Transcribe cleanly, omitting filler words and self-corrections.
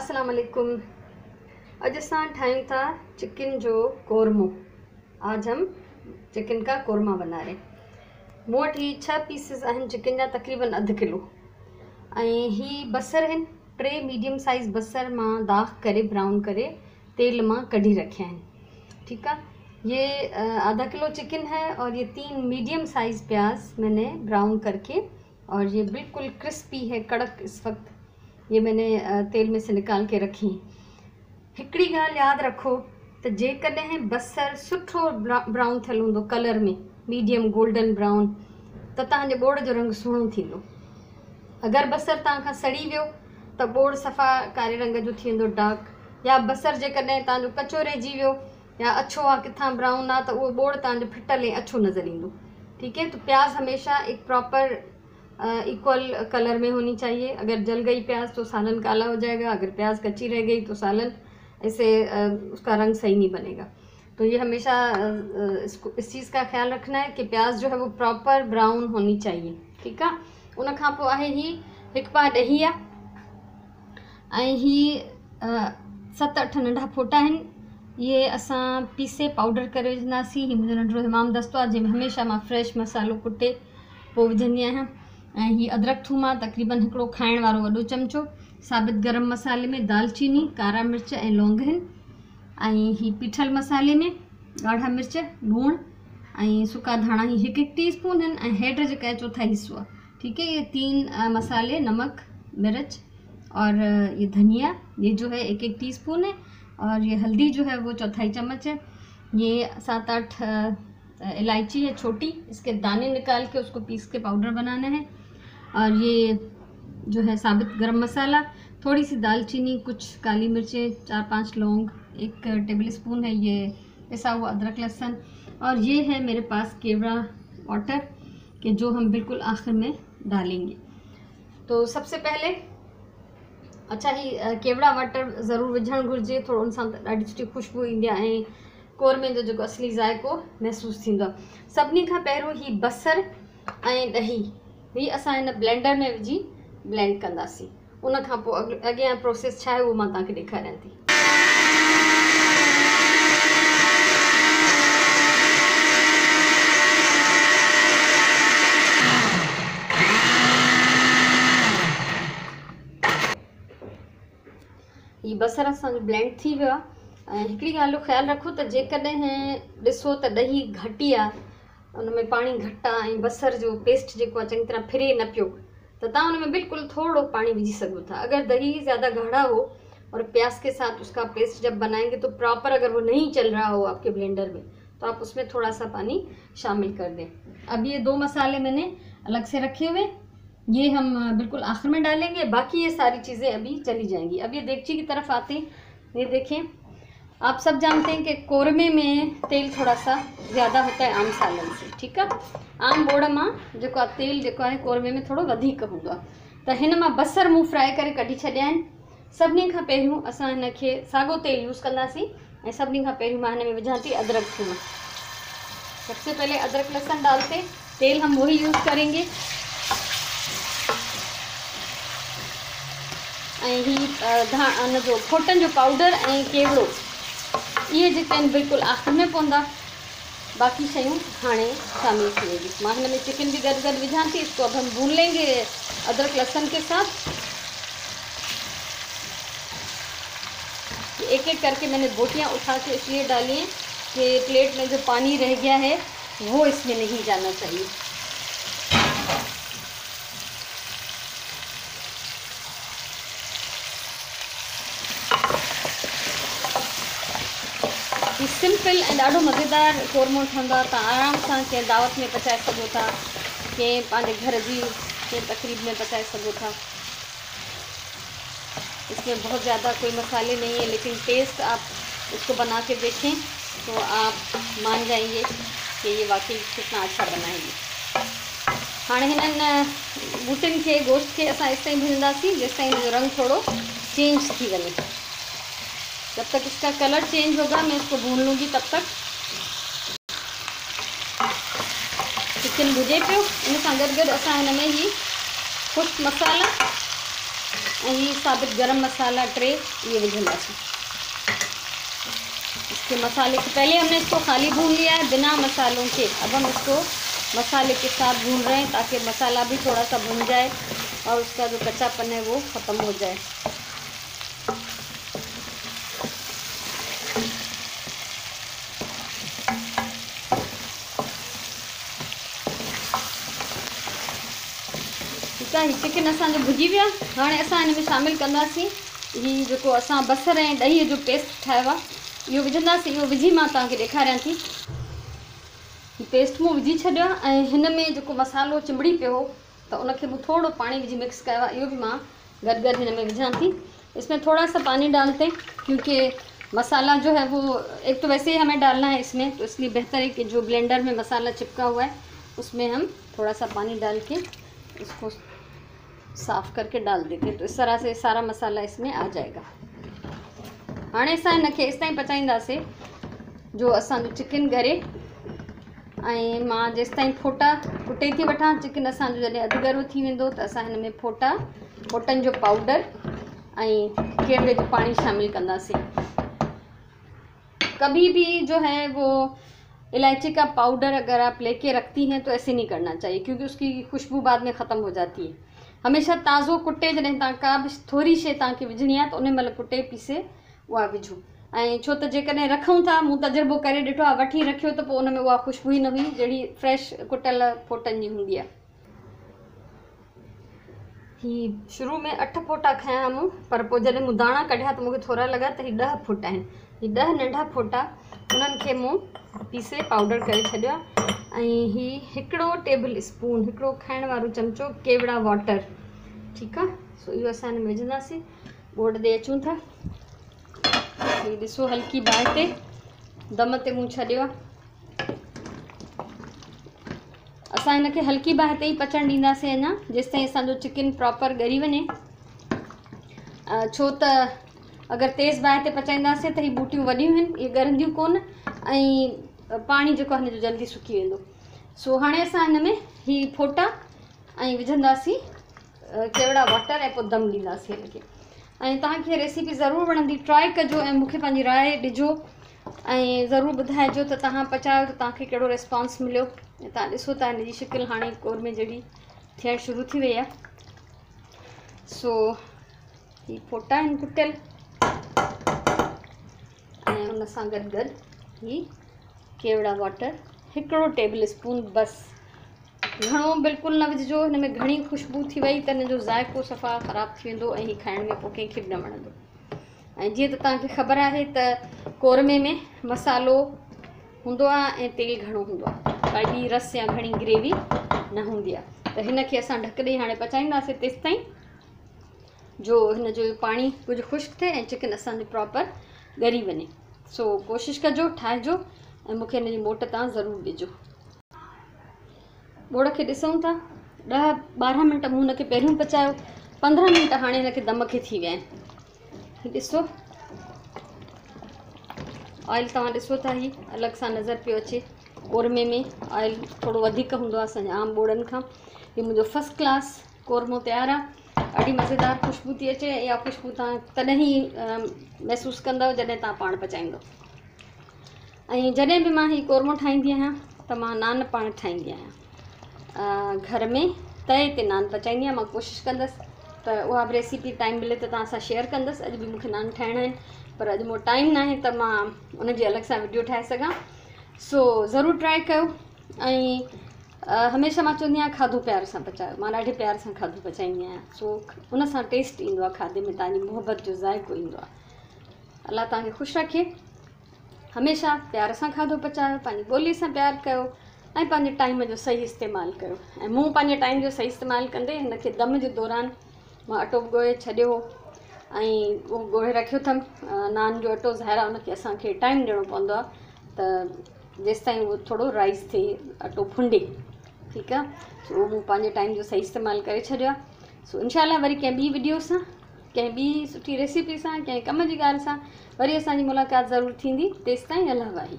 अस्सलाम वालेकुम। अज असां ठाहियूं था चिकन जो कोरमो। आज हम चिकन का कोरमा बना रहे। मूं वटि ही 6 पीसिस आहिनि चिकन जा, तक़रीबन अधु किलो। ऐं ही बसर आहिनि 3 मीडियम साइज़ बसर मां दाग करे ब्राउन करे तेल मां कढी रखिया आहिनि। ठीक है, ये आधा किलो चिकन है और ये 3 मीडियम साइज़ प्याज मैंने ब्राउन करके, और ये बिल्कुल क्रिस्पी है, कड़क इस वक्त ये मैंने तेल में से निकाल के रखी। हिकड़ी गाल याद रखो तो जेकॾहिं बसर सुठो ब्राउन थियल हूंदो कलर में, मीडियम गोल्डन ब्राउन, तो तव्हांजे बोड़ जो रंग सुहिणो थींदो। अगर बसर तव्हां सड़ी वियो तो बोड़ सफ़ा कारी रंग जो थी वेंदो डार्क, या बसर जेकॾहिं तव्हांजो कचो रहिजी वियो या अछो आहे किथां ब्राउन आहे तो वो बोड़ तव्हांजो फिटल ऐं अछो नज़र ईंदो। ठीक है, तो प्याज हमेशा एक प्रॉपर इक्वल कलर में होनी चाहिए। अगर जल गई प्याज तो सालन काला हो जाएगा, अगर प्याज कच्ची रह गई तो सालन ऐसे उसका रंग सही नहीं बनेगा। तो ये हमेशा इस चीज़ का ख्याल रखना है कि प्याज जो है वो प्रॉपर ब्राउन होनी चाहिए। ठीक है, उन खां पोइ आहे ही हिकु पा ॾही आहे ऐं ही 7-8 नंढा फोटा आहिनि। ये असां पीसे पाउडर करे विझंदासीं। ही मुंहिंजो नंढो हमाम दस्तो आहे जंहिंमें हमेशह मां फ्रेश मसालो कुटे पोइ विझंदी आहियां। ऐं ही अदरक थूम आहे तक़रीबन हिकिड़ो खाइण वारो वॾो चमचो। साबित गरम मसाले में दालचीनी, कारा मिर्च ऐं लौंग आहिनि। ऐं ही पीठल मसाले में ॻाढ़ा मिर्च, लूणु ऐं सुका धाणा ही 1-1 टीस्पून आहिनि ऐं हेड जेका आहे 1/4 हिस्सो आहे। ठीक है, ये 3 मसाले, नमक, मिर्च और ये धनिया, ये जो है 1-1 टीस्पून है, और ये हल्दी जो है वो 1/4 चम्मच है। ये 7-8 इलायची है छोटी, इसके दाने निकाल के उसको पीस के पाउडर बनाना है। और ये जो है साबित गरम मसाला, थोड़ी सी दालचीनी, कुछ काली मिर्चें, 4-5 लौंग, 1 टेबल स्पून है ये पिसा हुआ अदरक लहसुन, और ये है मेरे पास केवड़ा वाटर के जो हम बिल्कुल आखिर में डालेंगे। तो सबसे पहले अच्छा ही केवड़ा वाटर ज़रूर विझण घुरिजे, थोड़ो उन सां ॾाढी सुठी खुशबू ईंदी आहे ऐं कोरमे जो जेको असली ज़ाइको महसूस थींदो आहे। सभिनी खां पहिरियों ही बसर ऐं ॾही ही असां हिन ब्लेंडर में विझी ब्लेंड कंदासीं। उन खां पोइ अॻियां प्रोसेस छा आहे उहो मां तव्हांखे ॾेखारियां थी। ही बसर असांजो ब्लेंड थी वियो आहे। ऐं हिकिड़ी ॻाल्हि जो ख़्यालु रखो त जेकॾहिं ॾिसो त ॾही घटी आहे, उनमें पाणी घटि आहे ऐं बसर जो पेस्ट जेको आहे चङी तरह फिरे न पियो, तो तव्हां उनमें बिल्कुल थोड़ो पानी विझी सको था। अगर दही ज़्यादा गाढ़ा हो और प्याज के साथ उसका पेस्ट जब बनाएंगे तो प्रॉपर अगर वो नहीं चल रहा हो आपके ब्लेंडर में, तो आप उसमें थोड़ा सा पानी शामिल कर दें। अब ये 2 मसाले मैंने अलग से रखे हुए, ये हम बिल्कुल आखिर में डालेंगे, बाकी ये सारी चीज़ें अभी चली जाएंगी। अब ये देगची की तरफ आते हैं। ये देखें, आप सब जानते हैं कि कोरमे में तेल थोड़ा सा ज़्यादा होता है आम सालन से। ठीक है, आम बोड़ मां जेको तेल जेको है कोरमे में थोड़ो वधीक हूंदो आहे। त हिन मां बसर मूं फ्राई करे कढी छॾिया आहिनि। सभिनी खां पहिरियों असां हिन खे साॻो तेल यूज़ कंदासीं ऐं सभिनी खां पहिरियों मां हिन में विझां थी अदरक थूम। सबसे पहले अदरक लहसुन डालते, तेल हम वही यूज़ करेंगे। ऐं ही जो फोटन जो पाउडर ऐं केवड़ो ये जेके आहिनि बिल्कुलु आख़िर में पवंदा, बाकी शयूं हाणे शामिल थी वेंदी। मां हिन में चिकन भी गॾु गॾु विझां थी। इसको अब हम भून लेंगे अदरक लहसुन के साथ। एक-एक करके मैंने बोटियां उठा के इसलिए डाली हैं कि प्लेट में जो पानी रह गया है वो इसमें नहीं जाना चाहिए। सिंपल ऐं ॾाढो मज़ेदार कोरमो ठहंदो आहे। तव्हां आराम सां कंहिं दावत में पचाए सघो था, कंहिं पंहिंजे घर जी कंहिं तकरीब में पचाए सघो था। इसमें बहुत ज़्यादा कोई मसाले नहीं है, लेकिन टेस्ट आप इसको बना के देखें तो आप मान जाएंगे कि ये वाकई कितना अच्छा बनाएंगे। हाणे हिननि बूटिन के गोश्त के असां इस ताईं भुनंदासीं जेसि ताईं हिनजो रंग थोड़ो चेंज थी वञे। जब तक इसका कलर चेंज होगा मैं इसको भून लूँगी। तब तक चिकन भुजे पियो। इन सां गॾु गॾु असां हिन में ही खुश्क मसाला ये साबित गरम मसाला 3 ये विझंदासीं। इसके मसाले से पहले हमने इसको खाली भून लिया है बिना मसालों के। अब हम इसको मसाले के साथ भून रहे हैं ताकि मसाला भी थोड़ा सा भुन जाए और उसका जो कच्चापन है वो ख़त्म हो जाए। ठीक है, चिकन असांजो भुजी विया। हाणे असां हिन में शामिल कंदासीं ही जेको असां बसर ऐं ॾही जो पेस्ट ठाहियो आहे इहो विझंदासीं। इहो विझी मां तव्हांखे ॾेखारियां थी। पेस्ट मूं विझी छॾियो आहे ऐं हिन में जेको मसालो चिंबड़ी पियो हो तो उनखे मूं थोड़ो पानी विझी मिक्स कयो आहे। इहो बि मां गॾु हिन में विझां थी। इसमें थोड़ा सा पानी डालते हैं क्योंकि मसाला जो है वो एक तो वैसे ही हमें डालना है इसमें, तो इसलिए बेहतर है कि जो ब्लेंडर में मसाला चिपका हुआ है उसमें हम थोड़ा सा पानी डाल के इसको साफ़ करके डाल देते, तो इस तरह से सारा मसाला इसमें आ जाएगा। हाणे असां हिनखे इस ताईं पचाईंदासीं जो असांजो चिकन ॻरे ऐं मां जेसि ताईं फोटा कुटे थी वठां। चिकन असांजो जॾहिं अधु ॻरो थी वेंदो त असां हिन में फोटनि जो पाउडर ऐं केवड़े जो पानी शामिल कंदासीं। कभी भी जो है वो इलायची का पाउडर अगर आप लेके रखती हैं तो ऐसे नहीं करना चाहिए क्योंकि उसकी खुशबू बाद में ख़त्म हो जाती है। हमेशा ताज़ो कुटे जॾहिं तव्हां का बि थोरी शइ तव्हांखे विझणी आहे त उन महिल कुटे पीसे उहा विझो। ऐं छो त जेकॾहिं रखूं था, मूं तजुर्बो करे ॾिठो आहे, वठी रखियो त पोइ उन में उहा खुशबू ई न हुई जहिड़ी फ्रेश कुटियल फोटनि जी हूंदी आहे। ही शुरू में 8 फोटा खयां मूं, पर पोइ जॾहिं मूं दाणा कढिया त मूंखे थोरा लॻा त ही 10 फोटा आहिनि। ही 10 नंढा फोटा उन्हनि खे मूं पीसे पाउडर करे छॾियो आहे। ऐं ही 1 टेबल स्पून, 1 खाइण वारो चमचो केवड़ा वाटर। ठीकु आहे, सो इहो असां हिन में विझंदासीं। बोर्ड ते अचूं था। ये ॾिसो हल्की बाहि ते दम ते मूं छॾियो आहे। असां हिनखे हल्की बाहि ते ई पचण ॾींदासीं अञा जेसिताईं असांजो चिकन प्रॉपर ॻरी वञे। छो त अगरि तेज़ बाहि ते पचाईंदासीं त ही बूटियूं वॾियूं आहिनि, इहे ॻरंदियूं कोन ऐं पाणी जेको हिन जो जल्दी सुकी वेंदो। सो हाणे असां हिन में ही फोटा ऐं विझंदासीं केवड़ा वाटर ऐं पोइ दम ॾींदासीं हिनखे। ऐं तव्हांखे रेसिपी ज़रूरु वणंदी, ट्राई कजो ऐं मूंखे पंहिंजी राय ॾिजो ऐं ज़रूरु ॿुधाइजो त तव्हां पचायो त तव्हांखे कहिड़ो रिस्पॉन्स मिलियो। ऐं तव्हां ॾिसो था हिन जी शिकिल हाणे कोरमे जहिड़ी थियणु शुरू थी वई आहे। सो ही फोटा आहिनि कुटियल ऐं उन सां गॾु गॾु ही केवड़ा वाटर 1 टेबल स्पून बसि। घणो बिल्कुलु न विझिजो, हिन में घणी खुशबू थी वई त हिन जो ज़ाइक़ो सफ़ा ख़राबु थी वेंदो ऐं ही खाइण में पोइ कंहिंखे बि न वणंदो। ऐं जीअं त तव्हांखे ख़बर आहे त कोरमे में मसालो हूंदो आहे ऐं तेल घणो हूंदो आहे, काई ॿी रस या घणी ग्रेवी न हूंदी आहे। त हिन खे असां ढक ॾेई हाणे पचाईंदासीं तेसि ताईं जो हिन जो पाणी कुझु ख़ुश्क थिए ऐं चिकन असांजो प्रॉपर ॻरी वञे। सो कोशिशि कजो, ठाहिजो ऐं मूंखे हिन जी मोट तव्हां ज़रूरु ॾिजो। बोड़ खे ॾिसूं था 10-12 मिंट मूं हुनखे पहिरियों पचायो, 15 मिंट हाणे हिनखे दम खे थी विया आहिनि। ॾिसो ऑयल तव्हां ॾिसो था ही अलॻि सां नज़र पियो अचे। कोरमे में ऑयल थोरो वधीक हूंदो आहे असांजे आम बोड़नि खां। हीउ मुंहिंजो फस्ट क्लास कोरमो तयारु आहे। ॾाढी मज़ेदार ख़ुशबू थी अचे। इहा ख़ुशबू तव्हां तॾहिं ई महसूसु कंदव जॾहिं तव्हां पाण पचाईंदव। ऐं जॾहिं बि मां हीउ कोरमो ठाहींदी आहियां त मां नान पाण ठाहींदी आहियां। घर में तए ते नान पचाईंदी आहियां। मां कोशिशि कंदसि त उहा बि रेसिपी टाइम मिले त तव्हां सां शेयर कंदसि। अॼु बि मूंखे नान ठाहिणा आहिनि पर अॼु मूं टाइम न आहे त मां उनजी अलॻि सां वीडियो ठाहे सघां। सो ज़रूरु ट्राई कयो। ऐं हमेशह मां चवंदी आहियां खाधो प्यार सां पचायो। मां ॾाढे प्यार सां खाधो पचाईंदी आहियां। सो उन सां टेस्ट ईंदो आहे, खाधे में तव्हांजी मुहबत जो ज़ाइक़ो ईंदो आहे। अलाह तव्हांखे ख़ुशि रखे। हमेशह प्यार सां खाधो पचायो, पंहिंजी ॿोलीअ सां प्यारु कयो ऐं पंहिंजे टाइम जो सही इस्तेमालु कयो। ऐं मूं पंहिंजे टाइम जो सही इस्तेमालु कंदे हिनखे दम जे दौरान मां अटो ॻोहे छॾियो हो ऐं उहो ॻोहे रखियो अथमि। नान जो अटो ज़ाहिर आहे उनखे असांखे टाइम ॾियणो पवंदो आहे त जेसि ताईं उहो थोरो राइस थिए, अटो फुंडे। ठीकु आहे, सो उहो मूं पंहिंजे टाइम जो सही इस्तेमालु करे छॾियो आहे। सो इंशाल्लाह वरी कंहिं ॿी वीडियो सां, कंहिं ॿी सुठी रेसिपी सां, कंहिं कम जी ॻाल्हि सां वरी असांजी मुलाक़ात ज़रूरु थींदी। तेसि ताईं अल्लाह वाही।